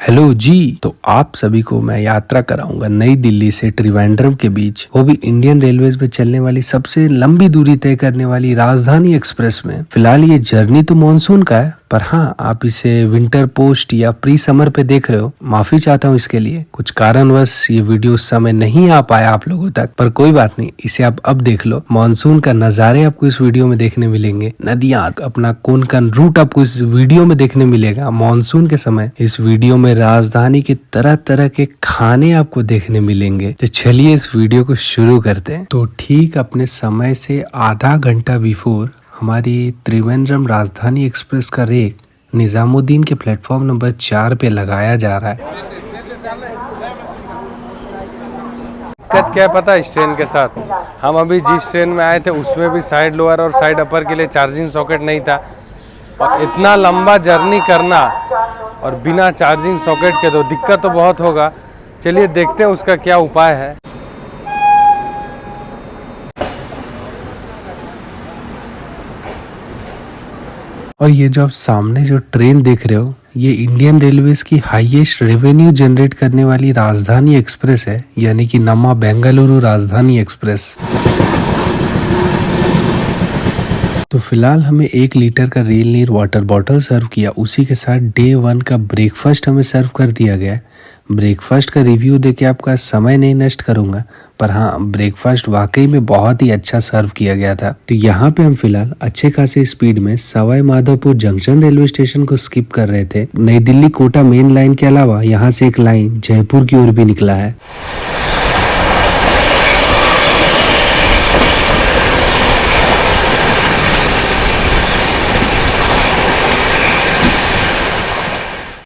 Hello जी। तो आप सभी को मैं यात्रा कराऊंगा नई दिल्ली से त्रिवेंद्रम के बीच, वो भी इंडियन रेलवेज में चलने वाली सबसे लंबी दूरी तय करने वाली राजधानी एक्सप्रेस में। फिलहाल ये जर्नी तो मानसून का है, पर हाँ, आप इसे विंटर पोस्ट या प्री समर पे देख रहे हो, माफी चाहता हूँ इसके लिए। कुछ कारणवश ये वीडियो उस समय नहीं आ पाया आप लोगों तक, पर कोई बात नहीं, इसे आप अब देख लो। मानसून का नजारे आपको इस वीडियो में देखने मिलेंगे, नदियां, अपना कोंकण रूट आपको इस वीडियो में देखने मिलेगा। मानसून के समय इस वीडियो में राजधानी के तरह तरह के खाने आपको देखने मिलेंगे। तो चलिए इस वीडियो को शुरू करते हैं। तो ठीक अपने समय से आधा घंटा बिफोर हमारी त्रिवेंद्रम राजधानी एक्सप्रेस का रेक निजामुद्दीन के प्लेटफॉर्म नंबर 4 पे लगाया जा रहा है। दिक्कत क्या है पता है इस ट्रेन के साथ? हम अभी जिस ट्रेन में आए थे उसमें भी साइड लोअर और साइड अपर के लिए चार्जिंग सॉकेट नहीं था, और इतना लंबा जर्नी करना और बिना चार्जिंग सॉकेट के तो दिक्कत तो बहुत होगा। चलिए देखते हैं उसका क्या उपाय है। और ये जो आप सामने जो ट्रेन देख रहे हो, ये इंडियन रेलवेज की हाईएस्ट रेवेन्यू जनरेट करने वाली राजधानी एक्सप्रेस है, यानी कि नम्मा बेंगलुरु राजधानी एक्सप्रेस। तो फिलहाल हमें 1 लीटर का रियल नीर वाटर बॉटल सर्व किया, उसी के साथ डे 1 का ब्रेकफास्ट हमें सर्व कर दिया गया। ब्रेकफास्ट का रिव्यू देके आपका समय नहीं नष्ट करूंगा, पर हाँ, ब्रेकफास्ट वाकई में बहुत ही अच्छा सर्व किया गया था। तो यहाँ पे हम फिलहाल अच्छे खासे स्पीड में Sawai Madhopur junction railway station को स्किप कर रहे थे। नई दिल्ली कोटा मेन लाइन के अलावा यहाँ से एक लाइन जयपुर की ओर भी निकला है।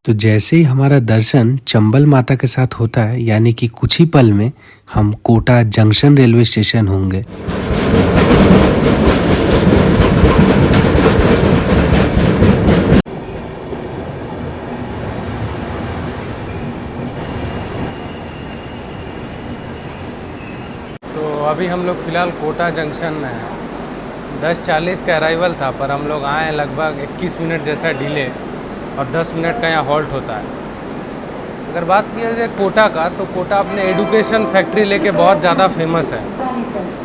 तो जैसे ही हमारा दर्शन चंबल माता के साथ होता है, यानी कि कुछ ही पल में हम कोटा जंक्शन रेलवे स्टेशन होंगे। तो अभी हम लोग फिलहाल कोटा जंक्शन में हैं। 10:40 का अराइवल था, पर हम लोग आए लगभग 21 मिनट जैसा डिले, और 10 मिनट का यहाँ हॉल्ट होता है। अगर बात किया जाए कोटा का, तो कोटा अपने एडुकेशन फैक्ट्री लेके बहुत ज़्यादा फेमस है।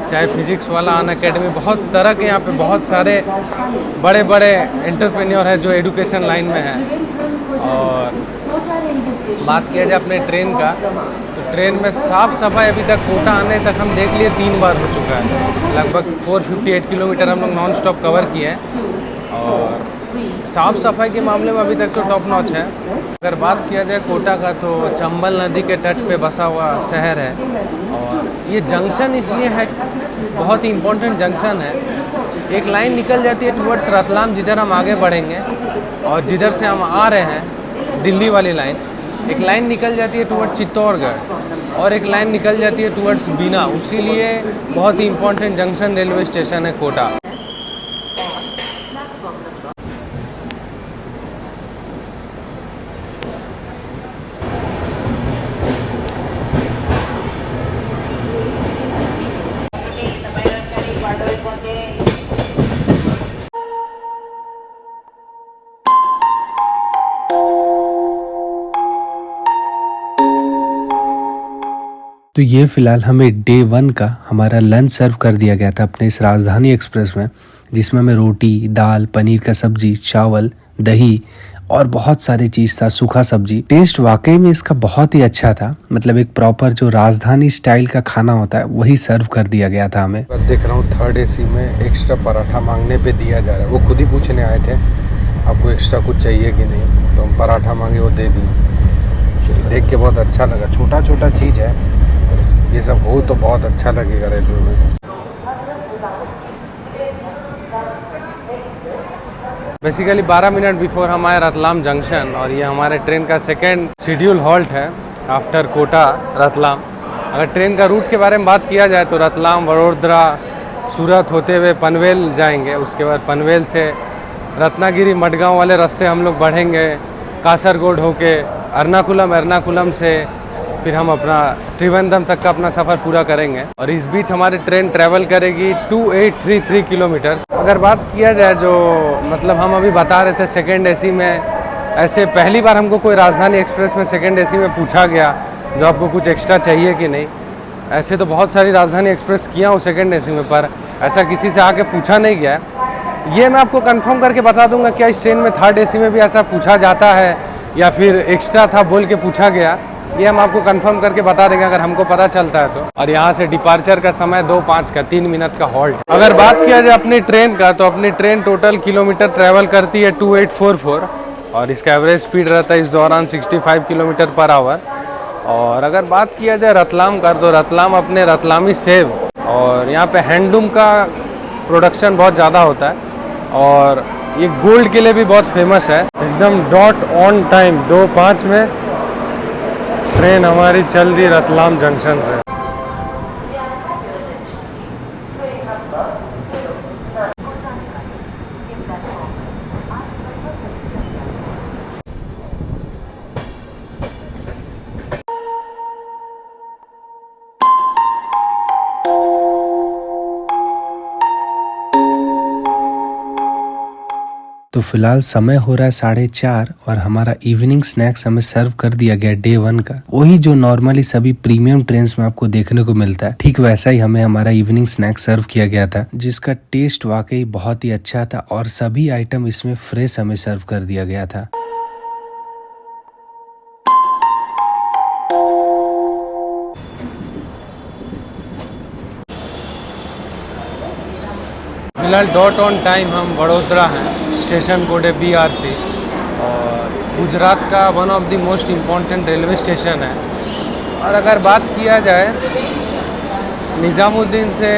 चाहे फिजिक्स वाला अन अकेडमी, बहुत तरह के यहाँ पे बहुत सारे बड़े बड़े एंटरप्रेन्योर हैं जो एडुकेशन लाइन में हैं। और बात किया जाए अपने ट्रेन का, तो ट्रेन में साफ़ सफाई अभी तक कोटा आने तक हम देख लिए 3 बार हो चुका है। लगभग 458 किलोमीटर हम लोग नॉन स्टॉप कवर किए हैं, और साफ़ सफाई के मामले में अभी तक तो टॉप नॉच है। अगर बात किया जाए कोटा का, तो चंबल नदी के तट पे बसा हुआ शहर है, और ये जंक्शन इसलिए है, बहुत ही इम्पोर्टेंट जंक्शन है। एक लाइन निकल जाती है टुवर्ड्स रतलाम, जिधर हम आगे बढ़ेंगे, और जिधर से हम आ रहे हैं दिल्ली वाली लाइन, एक लाइन निकल जाती है टुवर्ड्स चित्तौड़गढ़, और एक लाइन निकल जाती है टुवर्ड्स बीना। उसीलिए बहुत ही इम्पोर्टेंट जंक्शन रेलवे स्टेशन है कोटा। तो ये फिलहाल हमें डे 1 का हमारा लंच सर्व कर दिया गया था अपने इस राजधानी एक्सप्रेस में, जिसमें हमें रोटी, दाल, पनीर का सब्जी, चावल, दही और बहुत सारी चीज़ था, सूखा सब्जी। टेस्ट वाकई में इसका बहुत ही अच्छा था, मतलब एक प्रॉपर जो राजधानी स्टाइल का खाना होता है वही सर्व कर दिया गया था हमें। देख रहा हूँ 3rd AC में एक्स्ट्रा पराठा मांगने पे दिया जा रहा है। वो खुद ही पूछने आए थे आपको एक्स्ट्रा कुछ चाहिए कि नहीं, तो हम पराठा मांगे, वो दे दिए। देख के बहुत अच्छा लगा। छोटा छोटा चीज़ है, ये सब हो तो बहुत अच्छा लगेगा रेलवे में। बेसिकली 12 मिनट बिफोर हम आए रतलाम जंक्शन, और ये हमारे ट्रेन का सेकेंड शेड्यूल हॉल्ट है आफ्टर कोटा रतलाम। अगर ट्रेन का रूट के बारे में बात किया जाए, तो रतलाम, वडोदरा, सूरत होते हुए पनवेल जाएंगे। उसके बाद पनवेल से रत्नागिरी, मडगांव वाले रास्ते हम लोग बढ़ेंगे, कासरगोड होके एर्नाकुलम से फिर हम अपना त्रिवेंद्रम तक का अपना सफ़र पूरा करेंगे। और इस बीच हमारी ट्रेन ट्रैवल करेगी 2833 किलोमीटर। अगर बात किया जाए, जो मतलब हम अभी बता रहे थे 2nd AC में ऐसे पहली बार हमको कोई राजधानी एक्सप्रेस में सेकंड एसी में पूछा गया जो आपको कुछ एक्स्ट्रा चाहिए कि नहीं। ऐसे तो बहुत सारी राजधानी एक्सप्रेस किया हूँ सेकंड एसी में, पर ऐसा किसी से आके पूछा नहीं गया है। ये मैं आपको कंफर्म करके बता दूंगा क्या इस ट्रेन में थर्ड एसी में भी ऐसा पूछा जाता है या फिर एक्स्ट्रा था बोल के पूछा गया, ये हम आपको कंफर्म करके बता देंगे अगर हमको पता चलता है तो। और यहाँ से डिपार्चर का समय 2:05 का, 3 मिनट का हॉल्ट। अगर बात किया जाए अपनी ट्रेन का, तो अपनी ट्रेन टोटल किलोमीटर ट्रैवल करती है 2844 और इसका एवरेज स्पीड रहता है इस दौरान 65 किलोमीटर पर आवर। और अगर बात किया जाए रतलाम का, तो रतलाम अपने रतलामी सेब और यहाँ पे हैंडलूम का प्रोडक्शन बहुत ज़्यादा होता है और ये गोल्ड के लिए भी बहुत फेमस है। एकदम डॉट ऑन टाइम 2:05 में ट्रेन हमारी चल दी रतलाम जंक्शन से। तो फिलहाल समय हो रहा है 4:30 और हमारा इवनिंग स्नैक्स हमें सर्व कर दिया गया डे 1 का। वही जो नॉर्मली सभी प्रीमियम ट्रेन्स में आपको देखने को मिलता है, ठीक वैसा ही हमें हमारा इवनिंग स्नैक्स सर्व किया गया था, जिसका टेस्ट वाकई बहुत ही अच्छा था और सभी आइटम इसमें फ्रेश हमें सर्व कर दिया गया था। फिलहाल डॉट ऑन टाइम हम वडोदरा हैं, स्टेशन कोड है BRC और गुजरात का one of the most important railway station है। और अगर बात किया जाए निज़ामुद्दीन से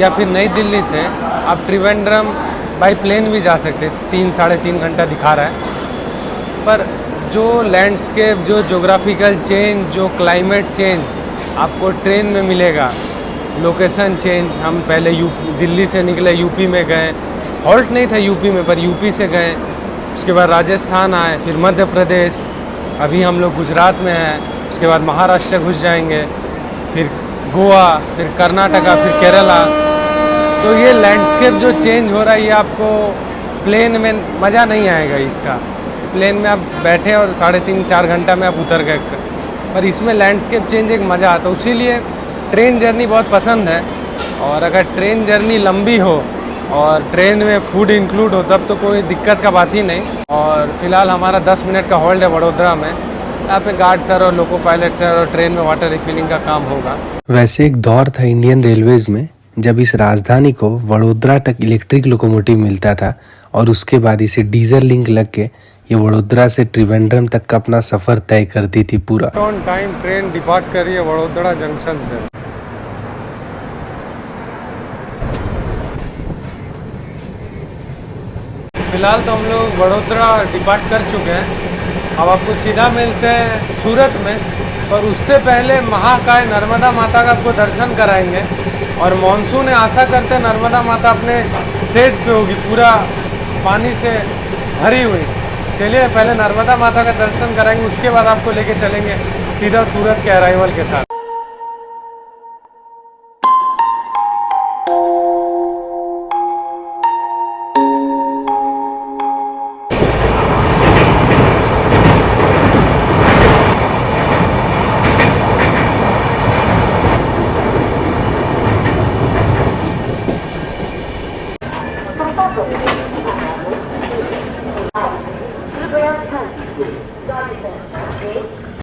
या फिर नई दिल्ली से आप त्रिवेंद्रम बाई प्लेन भी जा सकते, 3-3.5 घंटा दिखा रहा है। पर जो लैंडस्केप, जो जोग्राफिकल चेंज, जो क्लाइमेट चेंज आपको ट्रेन में मिलेगा, लोकेशन चेंज। हम पहले दिल्ली से निकले, यूपी में गए, हॉल्ट नहीं था यूपी में पर यूपी से गए, उसके बाद राजस्थान आए, फिर मध्य प्रदेश, अभी हम लोग गुजरात में हैं, उसके बाद महाराष्ट्र घुस जाएंगे, फिर गोवा, फिर कर्नाटका, फिर केरला। तो ये लैंडस्केप जो चेंज हो रहा है ये आपको प्लेन में मज़ा नहीं आएगा। इसका प्लेन में आप बैठे और 3.5-4 घंटा में आप उतर गए, पर इसमें लैंडस्केप चेंज एक मज़ा आता है। उसीलिए ट्रेन जर्नी बहुत पसंद है। और अगर ट्रेन जर्नी लंबी हो और ट्रेन में फूड इंक्लूड हो तब तो कोई दिक्कत का बात ही नहीं। और फिलहाल हमारा 10 मिनट का हॉल्ट है वडोदरा में। यहाँ पे गार्ड सर और लोको पायलट सर और ट्रेन में वाटर रिफिलिंग का काम होगा। वैसे एक दौर था इंडियन रेलवेज में जब इस राजधानी को वडोदरा तक इलेक्ट्रिक लोकोमोटिव मिलता था और उसके बाद इसे डीजल लिंक लग के ये वडोदरा से त्रिवेंद्रम तक का अपना सफर तय करती थी पूरा। ऑन टाइम ट्रेन डिपार्ट कर रही है वडोदरा जंक्शन से। फिलहाल तो हम लोग वडोदरा डिपार्ट कर चुके हैं। अब आपको सीधा मिलते हैं सूरत में, पर उससे पहले महाकाय नर्मदा माता का आपको दर्शन कराएंगे। और मॉनसून है, आशा करते हैं नर्मदा माता अपने सेज पे होगी, पूरा पानी से भरी हुई। चलिए पहले नर्मदा माता का दर्शन कराएंगे, उसके बाद आपको लेके चलेंगे सीधा सूरत के अराइवल के साथ।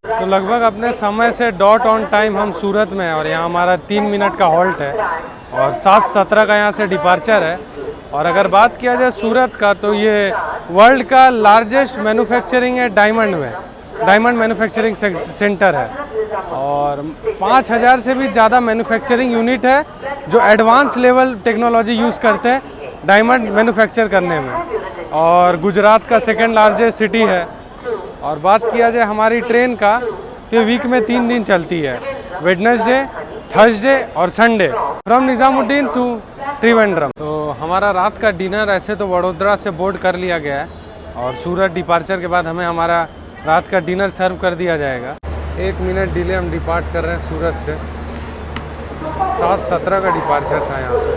तो लगभग अपने समय से डॉट ऑन टाइम हम सूरत में हैं और यहाँ हमारा 3 मिनट का हॉल्ट है और 7:17 का यहाँ से डिपार्चर है। और अगर बात किया जाए सूरत का, तो ये वर्ल्ड का लार्जेस्ट मैन्युफैक्चरिंग है डायमंड में, डायमंड मैन्युफैक्चरिंग सेंटर है। और 5000 से भी ज़्यादा मैन्युफैक्चरिंग यूनिट है जो एडवांस लेवल टेक्नोलॉजी यूज़ करते हैं डायमंड मैन्युफैक्चर करने में। और गुजरात का सेकेंड लार्जेस्ट सिटी है। और बात किया जाए हमारी ट्रेन का, तो वीक में 3 दिन चलती है, वेडनेसडे, थर्सडे और Sunday, from Nizamuddin to Trivandrum. तो हमारा रात का डिनर ऐसे तो वडोदरा से बोर्ड कर लिया गया है और सूरत डिपार्चर के बाद हमें हमारा रात का डिनर सर्व कर दिया जाएगा। 1 मिनट डिले हम डिपार्ट कर रहे हैं सूरत से। 7:17 का डिपार्चर था यहाँ से।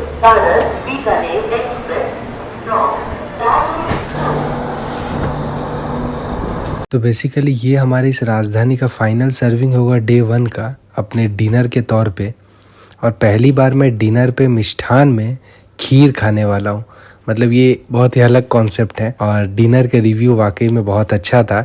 तो बेसिकली ये हमारे इस राजधानी का फाइनल सर्विंग होगा डे 1 का अपने डिनर के तौर पे। और पहली बार मैं डिनर पे मिष्ठान में खीर खाने वाला हूँ। मतलब ये बहुत ही अलग कॉन्सेप्ट है और डिनर के रिव्यू वाकई में बहुत अच्छा था।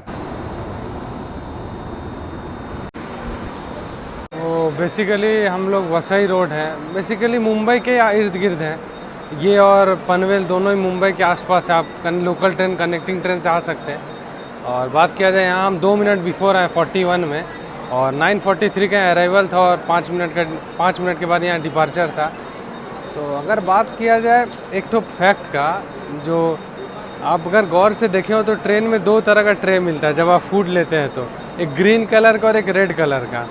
तो बेसिकली हम लोग वसई रोड है, बेसिकली मुंबई के इर्द गिर्द है ये, और पनवेल दोनों ही मुंबई के आसपास है। आप लोकल ट्रेन कनेक्टिंग ट्रेन से आ सकते हैं। और बात किया जाए यहाँ हम 2 मिनट बिफोर आए 41 में, और 9:43 का अराइवल था और 5 मिनट के बाद यहाँ डिपार्चर था। तो अगर बात किया जाए एक तो फैक्ट का, जो आप अगर गौर से देखे हो तो ट्रेन में 2 तरह का ट्रे मिलता है जब आप फूड लेते हैं, तो एक ग्रीन कलर का और एक रेड कलर का।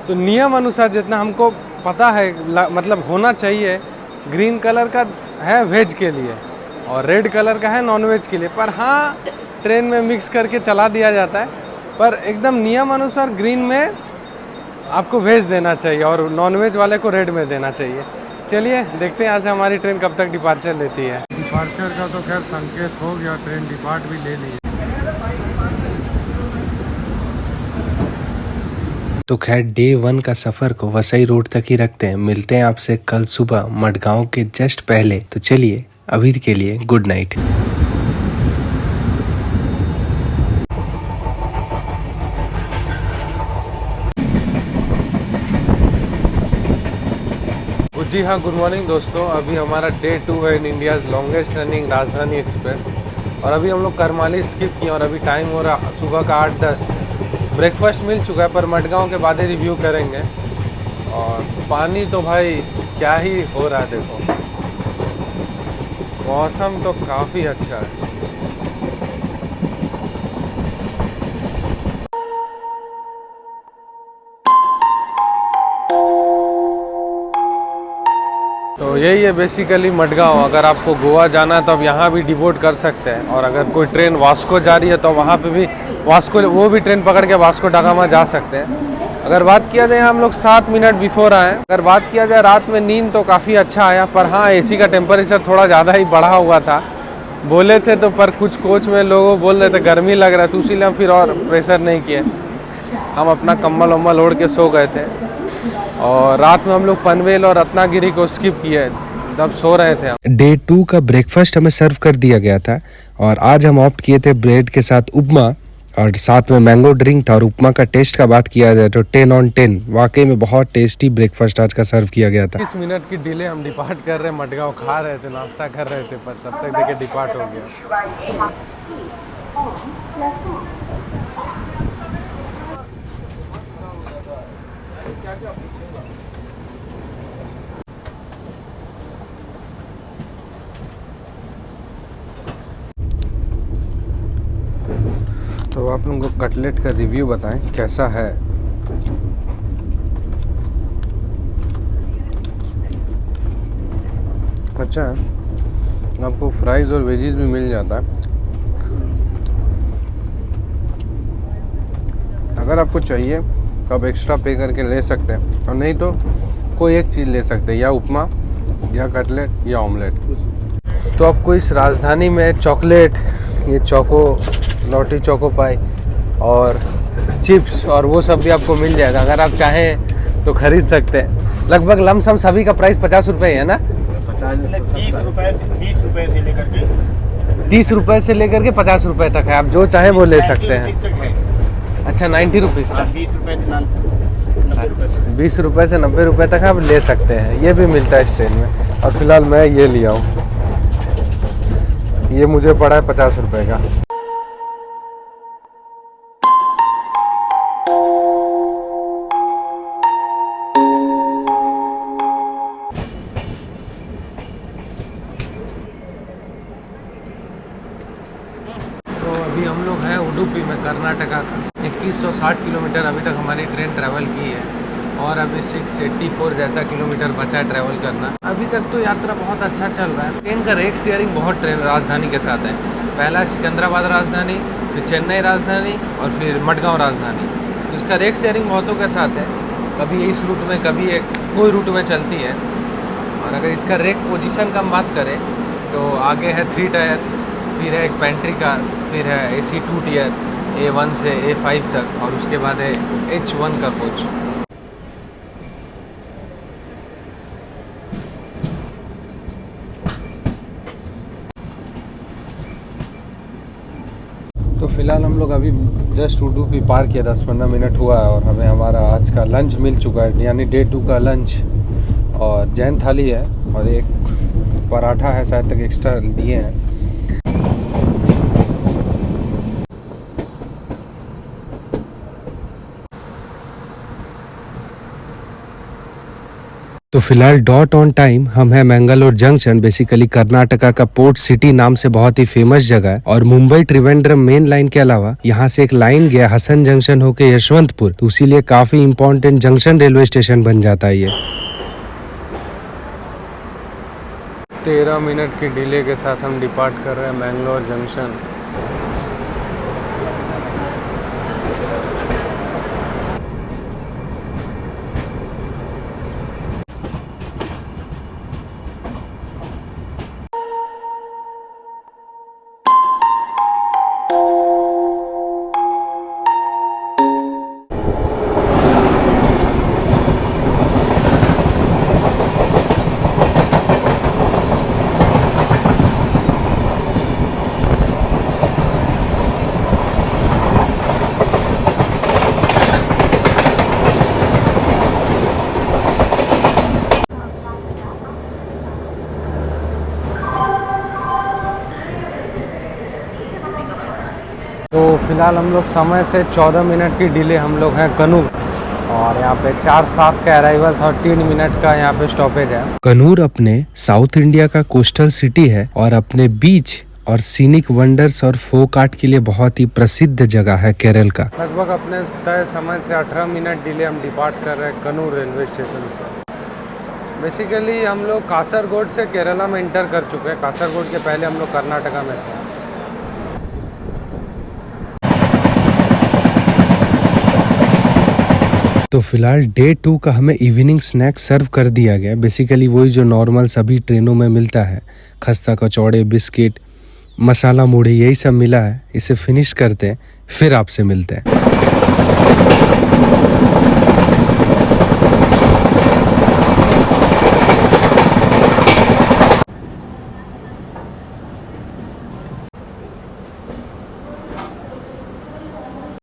तो नियम अनुसार जितना हमको पता है, मतलब होना चाहिए, ग्रीन कलर का है वेज के लिए और रेड कलर का है नॉन वेज के लिए। पर हाँ, ट्रेन में मिक्स करके चला दिया जाता है, पर एकदम नियम अनुसार ग्रीन में आपको वेज देना चाहिए और नॉन वेज वाले को रेड में देना चाहिए। चलिए देखते हैं आज हमारी ट्रेन कब तक डिपार्चर लेती है। डिपार्चर का तो खैर संकेत हो गया, ट्रेन डिपार्ट भी ले ली। तो खैर डे 1 का सफ़र को वसई रोड तक ही रखते हैं। मिलते हैं आपसे कल सुबह मडगांव के जस्ट पहले। तो चलिए अभी के लिए गुड नाइट। जी हाँ, गुड मॉर्निंग दोस्तों। अभी हमारा डे 2 है इन इंडियाज़ लॉन्गेस्ट रनिंग राजधानी एक्सप्रेस, और अभी हम लोग करमाली स्किप किए और अभी टाइम हो रहा सुबह का 8:10। ब्रेकफास्ट मिल चुका है पर मडगांव के बाद ही रिव्यू करेंगे। और पानी तो भाई क्या ही हो रहा है, देखो मौसम तो काफ़ी अच्छा है। तो यही है बेसिकली मडगांव। अगर आपको गोवा जाना है तो आप यहाँ भी डिवोट कर सकते हैं, और अगर कोई ट्रेन वास्को जा रही है तो वहाँ पे भी वो भी ट्रेन पकड़ के वास्को डागामा जा सकते हैं। अगर बात किया जाए हम लोग 7 मिनट बिफोर आए। अगर बात किया जाए रात में नींद तो काफ़ी अच्छा आया, पर हाँ एसी का टेम्परेचर थोड़ा ज़्यादा ही बढ़ा हुआ था। बोले थे तो, पर कुछ कोच में लोगों बोल रहे थे गर्मी लग रहा है, तो इसीलिए हम फिर और प्रेशर नहीं किए। हम अपना कम्बल वम्बल ओढ़ के सो गए थे। और रात में हम लोग पनवेल और रत्नागिरी को स्किप किए, तब सो रहे थे। डे 2 का ब्रेकफास्ट हमें सर्व कर दिया गया था और आज हम ऑप्ट किए थे ब्रेड के साथ उपमा और साथ में मैंगो ड्रिंक था। और उपमा का टेस्ट का बात किया जाए तो 10 on 10, वाकई में बहुत टेस्टी ब्रेकफास्ट आज का सर्व किया गया था। 30 मिनट की डिले, हम डिपार्ट कर रहे हैं मडगांव। खा रहे थे, नाश्ता कर रहे थे, पर तब तक देखिए डिपार्ट हो गया। तो आप लोगों को कटलेट का रिव्यू बताएं कैसा है। अच्छा है, आपको फ्राइज और वेजीज भी मिल जाता है। अगर आपको चाहिए तो आप एक्स्ट्रा पे करके ले सकते हैं, और नहीं तो कोई एक चीज़ ले सकते हैं, या उपमा या कटलेट या ऑमलेट। तो आपको इस राजधानी में चॉकलेट, ये चोको नोटी चोको पाई और चिप्स और वो सब भी आपको मिल जाएगा। अगर आप चाहें तो ख़रीद सकते हैं। लगभग लमसम सभी का प्राइस 50 रुपये है ना? 30 रुपये से लेकर के 30 रुपये से लेकर के 50 रुपये तक है। आप जो चाहें वो ले सकते हैं। अच्छा, 90 रुपीज़ तक, 20 रुपये से 90 रुपये तक आप ले सकते हैं। ये भी मिलता है इस ट्रेन में। और फिलहाल मैं ये लिया हूँ, ये मुझे पड़ा है 50 रुपये का। तो अभी हम लोग हैं उडुपी में, कर्नाटका का। 2160 किलोमीटर अभी तक हमारी ट्रेन ट्रैवल की है, और अभी 684 जैसा किलोमीटर बचा है ट्रैवल करना। अभी तक तो यात्रा बहुत अच्छा चल रहा है। ट्रेन का रेक शेयरिंग बहुत ट्रेन राजधानी के साथ है। पहला सिकंदराबाद राजधानी, फिर चेन्नई राजधानी और फिर मडगांव राजधानी। तो इसका रेक शेयरिंग बहुतों के साथ है, कभी इस रूट में कभी एक कोई रूट में चलती है। और अगर इसका रेक पोजीशन का हम बात करें तो आगे है 3 टायर, फिर है एक पेंट्री कार, फिर है AC 2 टियर, A1 से A5 तक, और उसके बाद है H1 का कोच। तो फिलहाल हम लोग अभी जस्ट उडुपी पार किया, 10-15 मिनट हुआ है और हमें हमारा आज का लंच मिल चुका है, यानी डे 2 का लंच। और जैन थाली है और एक पराठा है शायद तक एक्स्ट्रा दिए हैं। तो फिलहाल डॉट ऑन टाइम हम हैं मैंगलोर जंक्शन, बेसिकली कर्नाटका का पोर्ट सिटी नाम से बहुत ही फेमस जगह है। और मुंबई त्रिवेंद्रम मेन लाइन के अलावा यहाँ से एक लाइन गया हसन जंक्शन होके यशवंतपुर, तो इसीलिए काफी इंपॉर्टेंट जंक्शन रेलवे स्टेशन बन जाता है ये। 13 मिनट की डिले के साथ हम डिपार्ट कर रहे हैं मैंगलोर जंक्शन। तो फिलहाल हम लोग समय से 14 मिनट की डिले हम लोग हैं कनूर, और यहाँ पे 4-7 का अराइवल था और 3 मिनट का यहाँ पे स्टॉपेज है। कनूर अपने साउथ इंडिया का कोस्टल सिटी है और अपने बीच और सीनिक वंडर्स और फोक आर्ट के लिए बहुत ही प्रसिद्ध जगह है केरल का। लगभग अपने तय समय से 18 मिनट डिले हम डिपार्ट कर रहे हैं कनूर रेलवे स्टेशन से। बेसिकली हम लोग कासरगोड से केरला में इंटर कर चुके हैं। कासरगोड के पहले हम लोग कर्नाटका में थे। तो फिलहाल डे 2 का हमें इवनिंग स्नैक सर्व कर दिया गया। बेसिकली वही जो नॉर्मल सभी ट्रेनों में मिलता है, खस्ता कचौड़े, बिस्किट, मसाला मुढ़ी, यही सब मिला है। इसे फिनिश करते हैं, फिर आपसे मिलते हैं।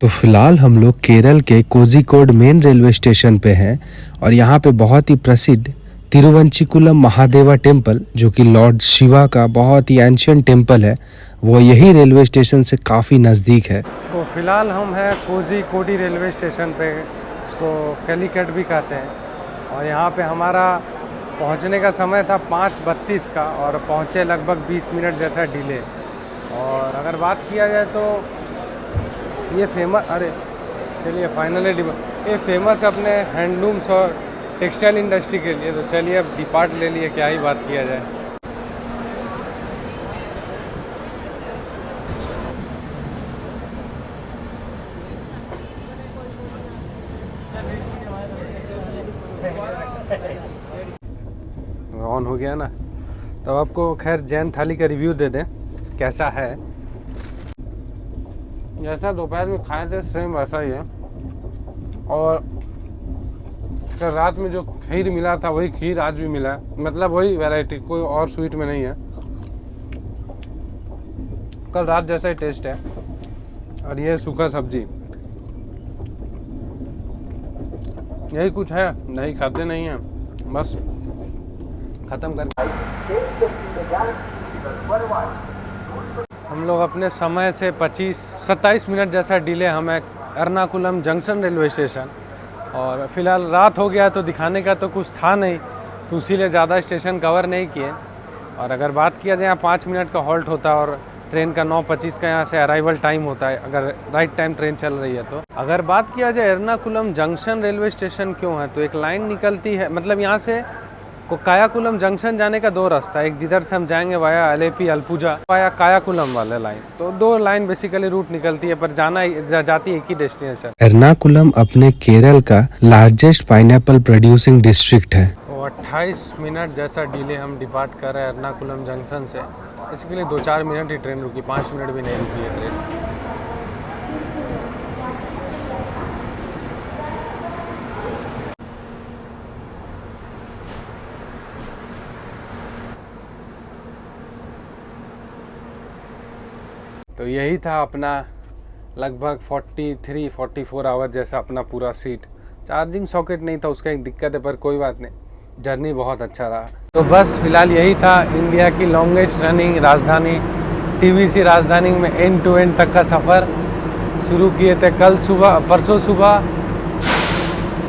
तो फिलहाल हम लोग केरल के कोझिकोड मेन रेलवे स्टेशन पे हैं और यहाँ पे बहुत ही प्रसिद्ध तिरुवंचिकुलम महादेवा टेम्पल, जो कि लॉर्ड शिवा का बहुत ही एंशियंट टेम्पल है, वो यही रेलवे स्टेशन से काफ़ी नज़दीक है। तो फिलहाल हम हैं कोझिकोड रेलवे स्टेशन पे, इसको कैलीकट भी कहते हैं। और यहाँ पे हमारा पहुँचने का समय था 5:32 का और पहुँचे लगभग 20 मिनट जैसा डिले। और अगर बात किया जाए तो ये फेमस, अरे चलिए फाइनली ये फेमस अपने हैंडलूम्स और टेक्सटाइल इंडस्ट्री के लिए। तो चलिए अब डिपार्ट ले लिए, क्या ही बात किया जाए। ऑन हो गया ना, तो आपको खैर जैन थाली का रिव्यू दे दें कैसा है। जैसा दोपहर में खाए थे सेम वैसा ही है, और कल रात में जो खीर मिला था वही खीर आज भी मिला है, मतलब वही वैरायटी, कोई और स्वीट में नहीं है। कल रात जैसा ही टेस्ट है। और ये सूखा सब्जी, यही कुछ है, नहीं खाते नहीं है, बस ख़त्म कर। हम लोग अपने समय से 25-27 मिनट जैसा डिले हमें एर्नाकुलम जंक्शन रेलवे स्टेशन। और फिलहाल रात हो गया तो दिखाने का तो कुछ था नहीं, तो इसीलिए ज़्यादा स्टेशन कवर नहीं किए। और अगर बात किया जाए, यहाँ 5 मिनट का हॉल्ट होता है और ट्रेन का 9:25 का यहाँ से अराइवल टाइम होता है, अगर राइट टाइम ट्रेन चल रही है तो। अगर बात किया जाए एर्नाकुलम जंक्शन रेलवे स्टेशन क्यों है, तो एक लाइन निकलती है, मतलब यहाँ से कायाकुलम जंक्शन जाने का 2 रास्ता है। एक जिधर से हम जाएंगे वाया अलेपी अल्पुजा, वाया कायाकुलम वाला लाइन, तो 2 लाइन बेसिकली रूट निकलती है, पर जाती है एक ही डेस्टिनेशन। एर्नाकुलम अपने केरल का लार्जेस्ट पाइनएप्पल प्रोड्यूसिंग डिस्ट्रिक्ट है। 28 मिनट जैसा डिले हम डिपार्ट कर रहे हैं एर्नाकुलम जंक्शन से। इसके लिए 2-4 मिनट ही ट्रेन रुकी, 5 मिनट भी नहीं रुकी है ट्रेन। तो यही था अपना लगभग 43-44 आवर जैसा अपना पूरा सीट। चार्जिंग सॉकेट नहीं था, उसका एक दिक्कत है, पर कोई बात नहीं, जर्नी बहुत अच्छा रहा। तो बस फिलहाल यही था इंडिया की लॉन्गेस्ट रनिंग राजधानी TVC राजधानी में एंड टू एंड तक का सफ़र शुरू किए थे परसों सुबह।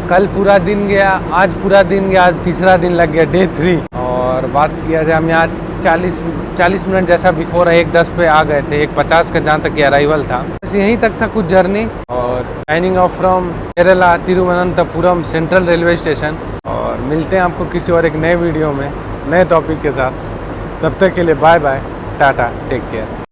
कल पूरा दिन गया, आज पूरा दिन गया, आज तीसरा दिन लग गया, डे 3। और बात किया जाए, हम यहाँ 40 मिनट जैसा बिफोर 1:10 पे आ गए थे, 1:50 का जहाँ तक की अराइवल था। बस यहीं तक था कुछ जर्नी। और signing off from Kerala Thiruvananthapuram central railway station. और मिलते हैं आपको किसी और एक नए वीडियो में नए टॉपिक के साथ। तब तक के लिए bye bye, tata, take care.